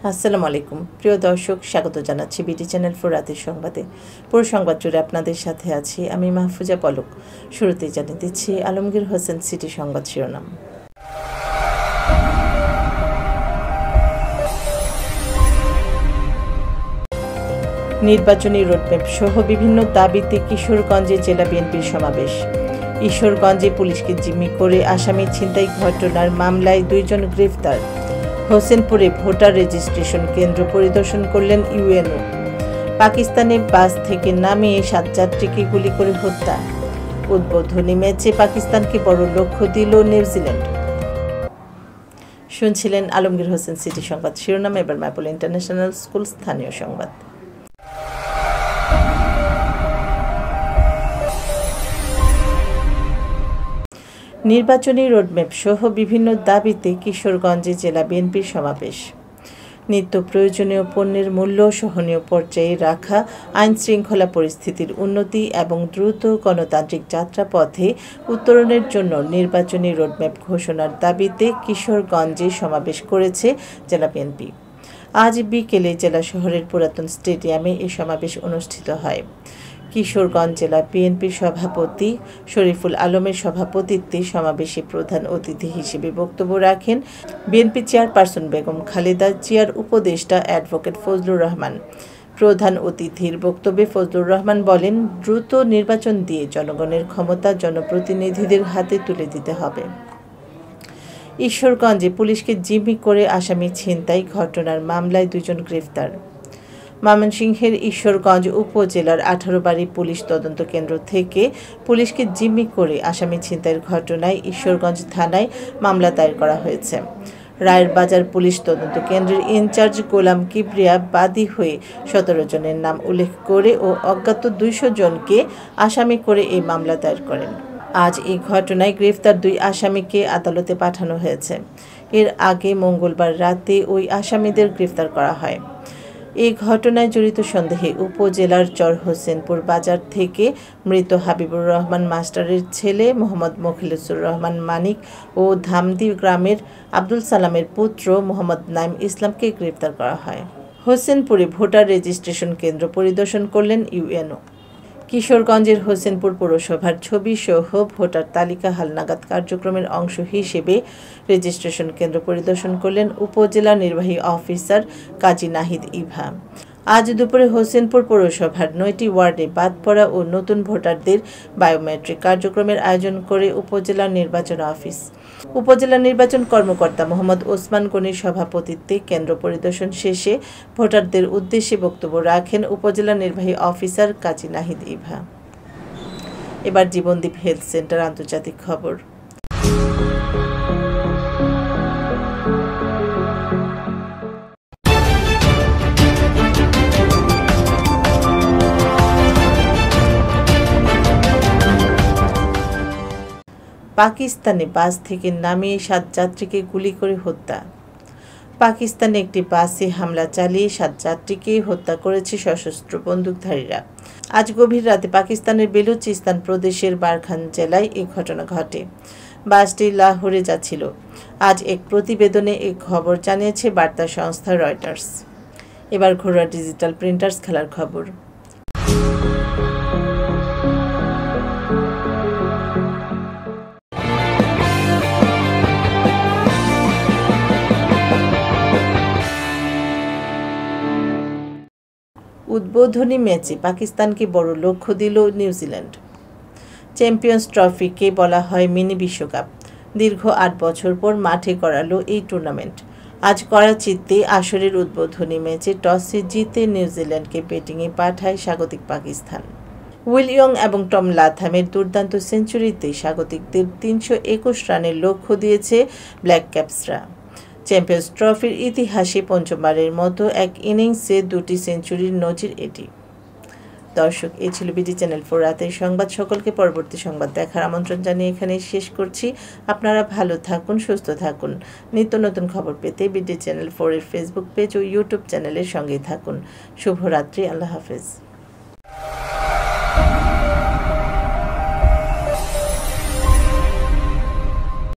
আসসালামু আলাইকুম প্রিয় দর্শক, স্বাগত জানাচ্ছি বিডি চ্যানেল 4 রাতের সংবাদে। পুরো সংবাদ জুড়ে আপনাদের সাথে আছি আমি মাহফুজা পলক। শুরুতেই জানিয়ে দিচ্ছি আলমগীর হোসেন সিটি সংবাদ শিরোনাম। নির্বাচনী রোডম্যাপ সহ বিভিন্ন দাবিতে কিশোরগঞ্জে জেলা বিএনপির সমাবেশ। ঈশ্বরগঞ্জে পুলিশকে জিম্মি করে আসামি ছিনতাই ঘটনার মামলায় 2 জন গ্রেফতার। হোসেনপুরে ভোটার রেজিস্ট্রেশন কেন্দ্র পরিদর্শন করলেন ইউএনও। পাকিস্তানে বাস থেকে নামিয়ে 7 যাত্রীকে গুলি করে হত্যা। উদ্বোধনী ম্যাচে পাকিস্তানকে বড় লক্ষ্য দিল নিউজিল্যান্ড। শুনছিলেন আলমগীর হোসেন সিটি সংবাদ শিরোনাম। এবার ম্যাপল ইন্টারন্যাশনাল স্কুল স্থানীয় সংবাদ। নির্বাচনী রোডম্যাপ সহ বিভিন্ন দাবিতে কিশোরগঞ্জে জেলা বিএনপির সমাবেশ। নিত্য প্রয়োজনীয় পণ্যের মূল্য সহনীয় পর্যায়ে রাখা, আইনশৃঙ্খলা পরিস্থিতির উন্নতি এবং দ্রুত গণতান্ত্রিক যাত্রাপথে উত্তরণের জন্য নির্বাচনী রোডম্যাপ ঘোষণার দাবিতে কিশোরগঞ্জে সমাবেশ করেছে জেলা বিএনপি। আজ বিকেলে জেলা শহরের পুরাতন স্টেডিয়ামে এই সমাবেশ অনুষ্ঠিত হয়। কিশোরগঞ্জ জেলা বিএনপির সভাপতি শরীফুল আলমের সভাপতিত্বে সমাবেশে প্রধান অতিথি হিসেবে বক্তব্য রাখেন বিএনপি চেয়ারপারসন বেগম খালেদা জিয়ার উপদেষ্টা অ্যাডভোকেট ফজলুর রহমান। প্রধান অতিথির বক্তব্যে ফজলুর রহমান বলেন, দ্রুত নির্বাচন দিয়ে জনগণের ক্ষমতা জনপ্রতিনিধিদের হাতে তুলে দিতে হবে। ঈশ্বরগঞ্জে পুলিশকে জিম্মি করে আসামি ছিনতাই ঘটনার মামলায় 2 জন গ্রেফতার। ময়মনসিংহের ঈশ্বরগঞ্জ উপজেলার 18 বাড়ি পুলিশ তদন্ত কেন্দ্র থেকে পুলিশকে জিম্মি করে আসামি ছিনতাইয়ের ঘটনায় ঈশ্বরগঞ্জ থানায় মামলা দায়ের করা হয়েছে। রায়ের বাজার পুলিশ তদন্ত কেন্দ্রের ইনচার্জ গোলাম কিবরিয়া বাদী হয়ে 17 জনের নাম উল্লেখ করে ও অজ্ঞাত 200 জনকে আসামি করে এই মামলা দায়ের করেন। আজ এই ঘটনায় গ্রেফতার 2 আসামিকে আদালতে পাঠানো হয়েছে। এর আগে মঙ্গলবার রাতে ওই আসামিদের গ্রেফতার করা হয়। এই ঘটনায় জড়িত সন্দেহে উপজেলার চর হোসেনপুর বাজার থেকে মৃত হাবিবুর রহমান মাস্টারের ছেলে মোহাম্মদ মখিলুসুর রহমান মানিক ও ধামদি গ্রামের আব্দুল সালামের পুত্র মোহাম্মদ নাইম ইসলামকে গ্রেফতার করা হয়। হোসেনপুরে ভোটার রেজিস্ট্রেশন কেন্দ্র পরিদর্শন করলেন ইউএনও। কিশোরগঞ্জের হোসেনপুর পৌরসভার ছবি সহ ভোটার তালিকা হালনাগাদ কার্যক্রমের অংশ হিসেবে রেজিস্ট্রেশন কেন্দ্র পরিদর্শন করলেন উপজেলা নির্বাহী অফিসার কাজী নাহিদ ইভা। আজ দুপুরে হোসেনপুর পৌরসভার 9টি ওয়ার্ডে বাদ পড়া ও নতুন ভোটারদের বায়োমেট্রিক কার্যক্রমের আয়োজন করে উপজেলা নির্বাচন অফিস। উপজেলা নির্বাচন কর্মকর্তা মোহাম্মদ ওসমান গনির সভাপতিত্বে কেন্দ্র পরিদর্শন শেষে ভোটারদের উদ্দেশ্যে বক্তব্য রাখেন উপজেলা নির্বাহী অফিসার কাজী নাহিদ ইভা। এবার জীবনদীপ হেলথ সেন্টার আন্তর্জাতিক খবর। পাকিস্তানে বাস থেকে নামিয়ে 7 যাত্রীকে গুলি করে হত্যা। পাকিস্তানে একটি বাসে হামলা চালিয়ে 7 যাত্রীকে হত্যা করেছে সশস্ত্র বন্দুকধারীরা। আজ গভীর রাতে পাকিস্তানের বেলুচিস্তান প্রদেশের বারখান জেলায় এই ঘটনা ঘটে। বাসটি লাহোরে যাচ্ছিল। আজ এক প্রতিবেদনে এই খবর জানিয়েছে বার্তা সংস্থা রয়টার্স। এবার ঘরোয়া ডিজিটাল প্রিন্টার্স খেলার খবর। উদ্বোধনী ম্যাচে পাকিস্তানকে বড় লক্ষ্য দিল নিউজিল্যান্ড। চ্যাম্পিয়ন্স ট্রফিকে বলা হয় মিনি বিশ্বকাপ। দীর্ঘ 8 বছর পর মাঠে গড়ালো এই টুর্নামেন্ট। আজ করাচিতে আসরের উদ্বোধনী ম্যাচে টসে জিতে নিউজিল্যান্ডকে ব্যাটিংয়ে পাঠায় স্বাগতিক পাকিস্তান। উইল ইয়ং এবং টম লাথামের দুর্দান্ত সেঞ্চুরিতে স্বাগতিকদের 321 রানের লক্ষ্য দিয়েছে ব্ল্যাক ক্যাপসরা। চ্যাম্পিয়ন্স ট্রফির ইতিহাসে পঞ্চমবারের মতো এক ইনিংসে 2টি সেঞ্চুরির নজির এটি। দর্শক, এই ছিল বিডি চ্যানেল 4 রাতের সংবাদ। সকলকে পরবর্তী সংবাদ দেখার আমন্ত্রণ জানিয়ে এখানেই শেষ করছি। আপনারা ভালো থাকুন, সুস্থ থাকুন। নিত্য নতুন খবর পেতে বিডি চ্যানেল 4 এর ফেসবুক পেজ ও ইউটিউব চ্যানেলের সঙ্গেই থাকুন। শুভরাত্রি। আল্লাহ হাফেজ।